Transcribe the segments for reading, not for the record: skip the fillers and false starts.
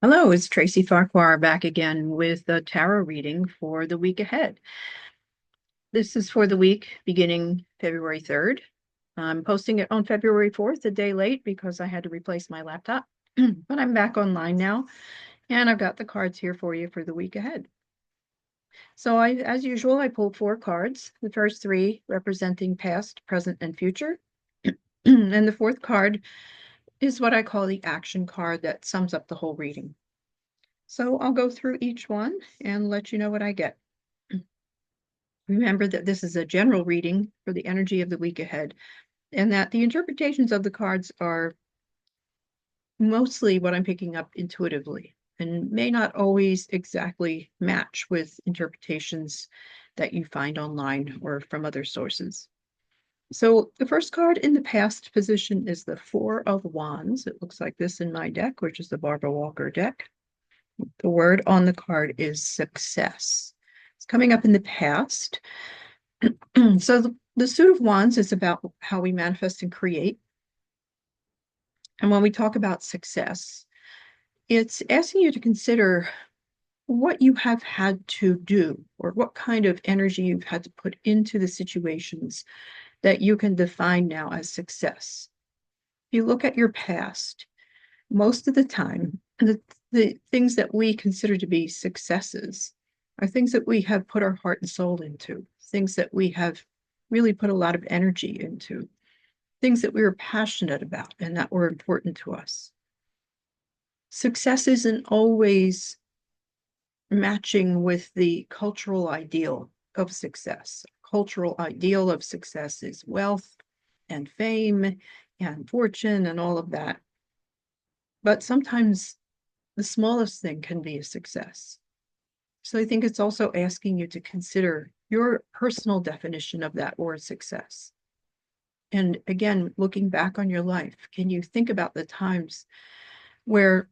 Hello, it's Tracy Farquhar back again with the tarot reading for the week ahead. This is for the week beginning February 3rd. I'm posting it on February 4th, a day late because I had to replace my laptop. But I'm back online now, and I've got the cards here for you for the week ahead. So as usual, I pulled four cards, the first three representing past, present, and future. And the fourth card is what I call the action card that sums up the whole reading. So I'll go through each one and let you know what I get. Remember that this is a general reading for the energy of the week ahead, and that the interpretations of the cards are mostly what I'm picking up intuitively and may not always exactly match with interpretations that you find online or from other sources. So the first card in the past position is the Four of Wands. It looks like this in my deck, which is the Barbara Walker deck. The word on the card is success. It's coming up in the past. So the Suit of Wands is about how we manifest and create. And when we talk about success, it's asking you to consider what you have had to do or what kind of energy you've had to put into the situations that you can define now as success. If you look at your past, most of the time, the things that we consider to be successes are things that we have put our heart and soul into, things that we have really put a lot of energy into, things that we were passionate about and that were important to us. Success isn't always matching with the cultural ideal of success. Cultural ideal of success is wealth and fame and fortune and all of that. But sometimes the smallest thing can be a success. So I think it's also asking you to consider your personal definition of that word success. And again, looking back on your life, can you think about the times where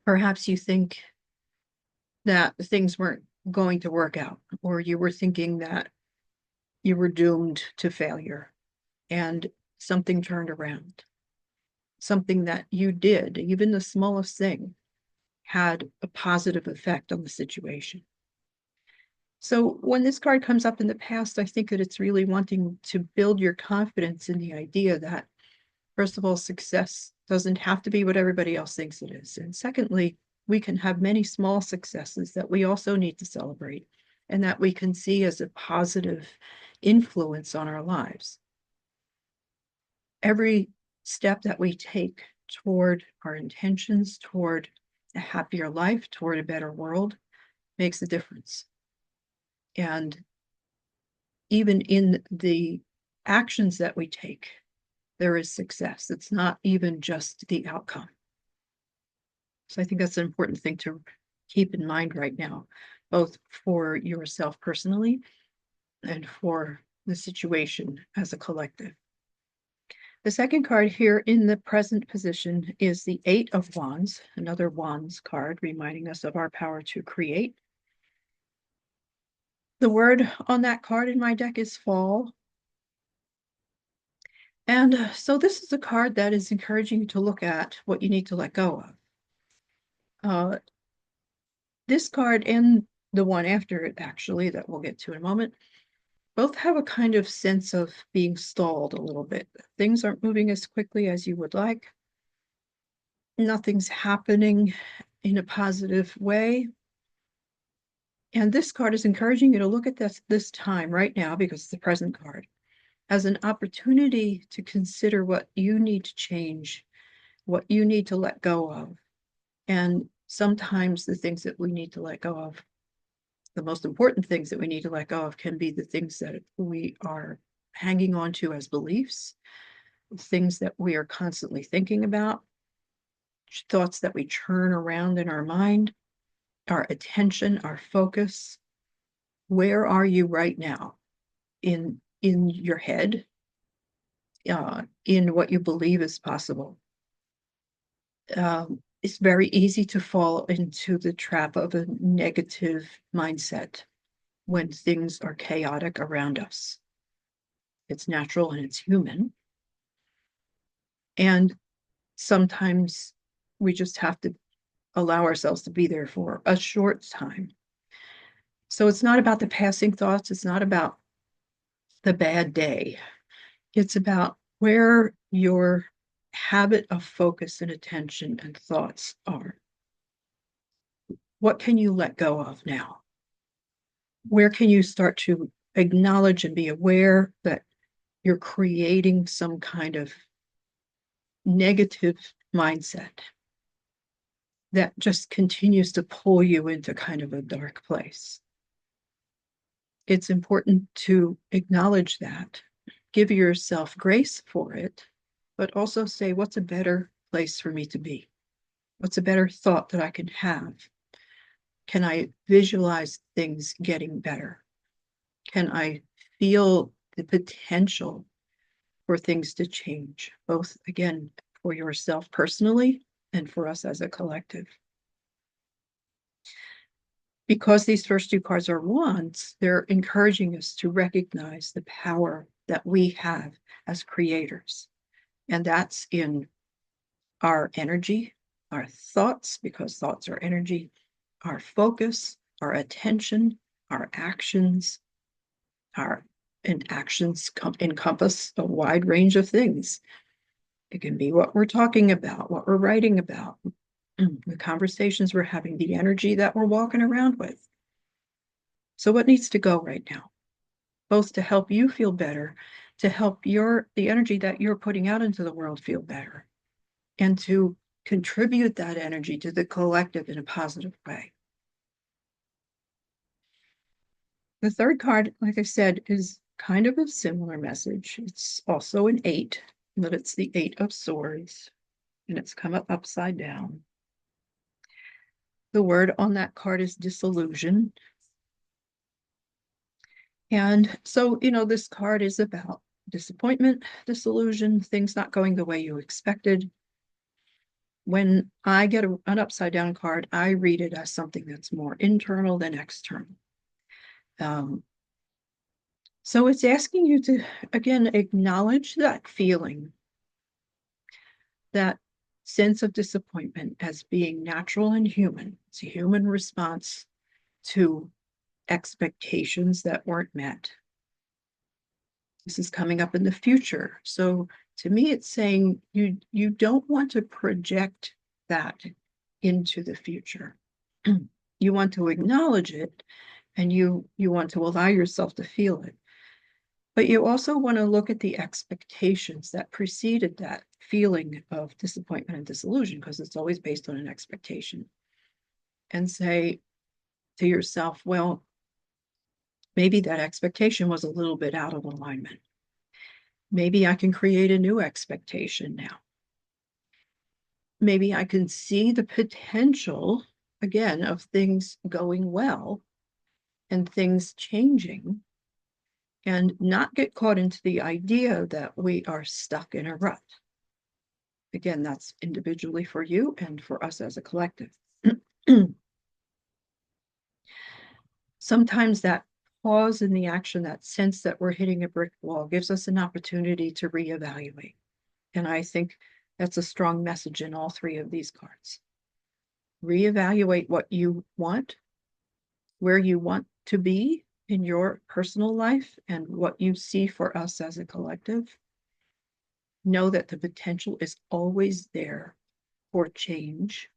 perhaps you think that things weren't going to work out, or you were thinking that you were doomed to failure and something turned around? Something that you did, even the smallest thing, had a positive effect on the situation. So when this card comes up in the past, I think that it's really wanting to build your confidence in the idea that, first of all, success doesn't have to be what everybody else thinks it is. And secondly, we can have many small successes that we also need to celebrate and that we can see as a positive influence on our lives. Every step that we take toward our intentions, toward a happier life, toward a better world, makes a difference. And even in the actions that we take, there is success. It's not even just the outcome. So I think that's an important thing to keep in mind right now, both for yourself personally and for the situation as a collective. The second card here in the present position is the Eight of Wands, another Wands card reminding us of our power to create. The word on that card in my deck is fall. And so this is a card that is encouraging you to look at what you need to let go of. This card and the one after it, actually, that we'll get to in a moment, both have a kind of sense of being stalled a little bit. Things aren't moving as quickly as you would like. Nothing's happening in a positive way. And this card is encouraging you to look at this time right now, because it's the present card, as an opportunity to consider what you need to change, what you need to let go of. And sometimes the things that we need to let go of, the most important things that we need to let go of, can be the things that we are hanging on to as beliefs, things that we are constantly thinking about, thoughts that we churn around in our mind, our attention, our focus. Where are you right now in your head, in what you believe is possible? It's very easy to fall into the trap of a negative mindset when things are chaotic around us. It's natural and it's human. And sometimes we just have to allow ourselves to be there for a short time. So it's not about the passing thoughts. It's not about the bad day. It's about where your habit of focus and attention and thoughts are. What can you let go of now? Where can you start to acknowledge and be aware that you're creating some kind of negative mindset that just continues to pull you into kind of a dark place? It's important to acknowledge that, give yourself grace for it, but also say, what's a better place for me to be? What's a better thought that I can have? Can I visualize things getting better? Can I feel the potential for things to change, both, again, for yourself personally and for us as a collective? Because these first two cards are wands, they're encouraging us to recognize the power that we have as creators. And that's in our energy, our thoughts, because thoughts are energy, our focus, our attention, our actions, and actions encompass a wide range of things. It can be what we're talking about, what we're writing about, the conversations we're having, the energy that we're walking around with. So what needs to go right now? Both to help you feel better, to help the energy that you're putting out into the world feel better, and to contribute that energy to the collective in a positive way. The third card, like I said, is kind of a similar message. It's also an 8, but it's the 8 of Swords, and it's come up upside down. The word on that card is disillusion. And so, this card is about disappointment, disillusion, things not going the way you expected. When I get an upside down card, I read it as something that's more internal than external. So it's asking you to, again, acknowledge that feeling, that sense of disappointment as being natural and human. It's a human response to expectations that weren't met. This is coming up in the future. So to me, it's saying you don't want to project that into the future. You want to acknowledge it, and you want to allow yourself to feel it. But you also want to look at the expectations that preceded that feeling of disappointment and disillusion, because it's always based on an expectation, and say to yourself, well, maybe that expectation was a little bit out of alignment. Maybe I can create a new expectation now. Maybe I can see the potential, again, of things going well and things changing, and not get caught into the idea that we are stuck in a rut. Again, that's individually for you and for us as a collective. Sometimes that pause in the action, that sense that we're hitting a brick wall, gives us an opportunity to reevaluate. And I think that's a strong message in all three of these cards. Reevaluate what you want, where you want to be in your personal life, and what you see for us as a collective. Know that the potential is always there for change,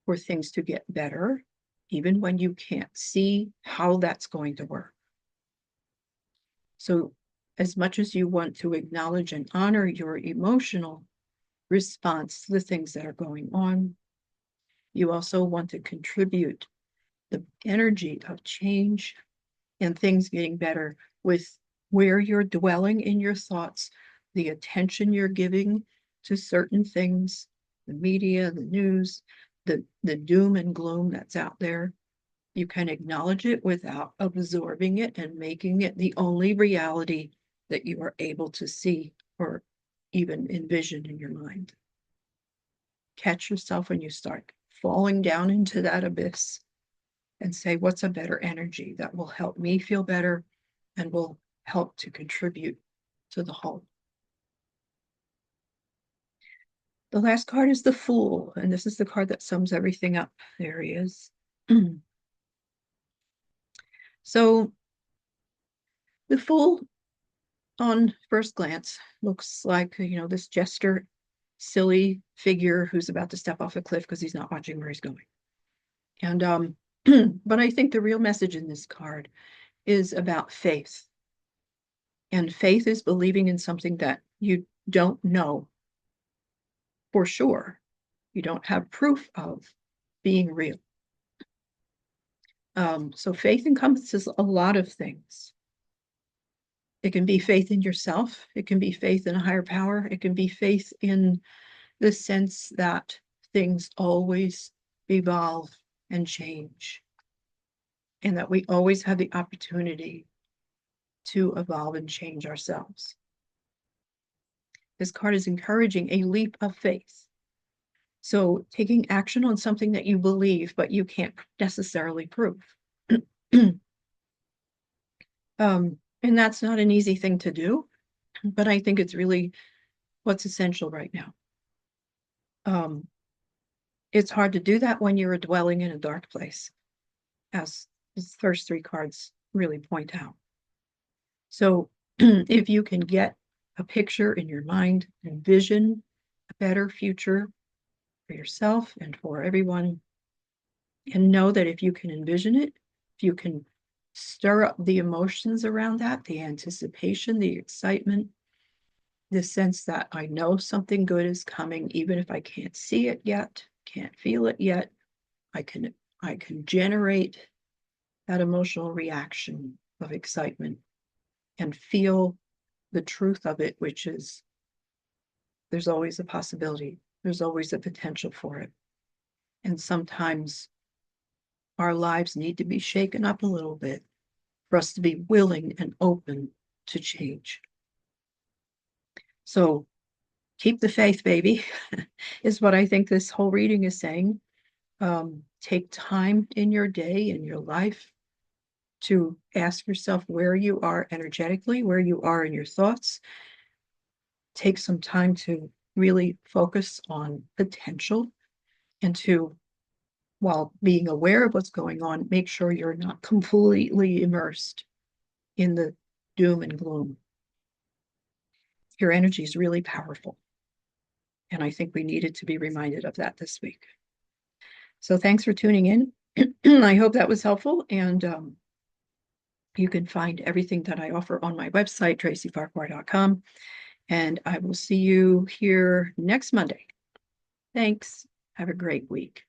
for things to get better, even when you can't see how that's going to work. So as much as you want to acknowledge and honor your emotional response to the things that are going on, you also want to contribute the energy of change and things getting better with where you're dwelling in your thoughts, the attention you're giving to certain things, the media, the news, the doom and gloom that's out there. You can acknowledge it without absorbing it and making it the only reality that you are able to see or even envision in your mind. Catch yourself when you start falling down into that abyss and say, what's a better energy that will help me feel better and will help to contribute to the whole? The last card is the Fool, and this is the card that sums everything up. There he is. So the Fool, on first glance, looks like, this jester, silly figure who's about to step off a cliff because he's not watching where he's going. And but I think the real message in this card is about faith. And faith is believing in something that you don't know for sure. You don't have proof of being real. So faith encompasses a lot of things. It can be faith in yourself. It can be faith in a higher power. It can be faith in the sense that things always evolve and change, and that we always have the opportunity to evolve and change ourselves. This card is encouraging a leap of faith. So taking action on something that you believe, but you can't necessarily prove. And that's not an easy thing to do, but I think it's really what's essential right now. It's hard to do that when you're dwelling in a dark place, as the first three cards really point out. So if you can get a picture in your mind, envision a better future for yourself and for everyone, and know that if you can envision it, if you can stir up the emotions around that, the anticipation, the excitement, the sense that I know something good is coming, even if I can't see it yet, can't feel it yet, I can generate that emotional reaction of excitement and feel the truth of it, which is there's always a possibility, there's always a potential for it. And sometimes our lives need to be shaken up a little bit for us to be willing and open to change. So keep the faith, baby, is what I think this whole reading is saying. Take time in your day, in your life, to ask yourself where you are energetically, where you are in your thoughts. Take some time to really focus on potential and to, while being aware of what's going on, make sure you're not completely immersed in the doom and gloom. Your energy is really powerful. And I think we needed to be reminded of that this week. So thanks for tuning in. I hope that was helpful. And you can find everything that I offer on my website, tracyfarquhar.com. And I will see you here next Monday. Thanks. Have a great week.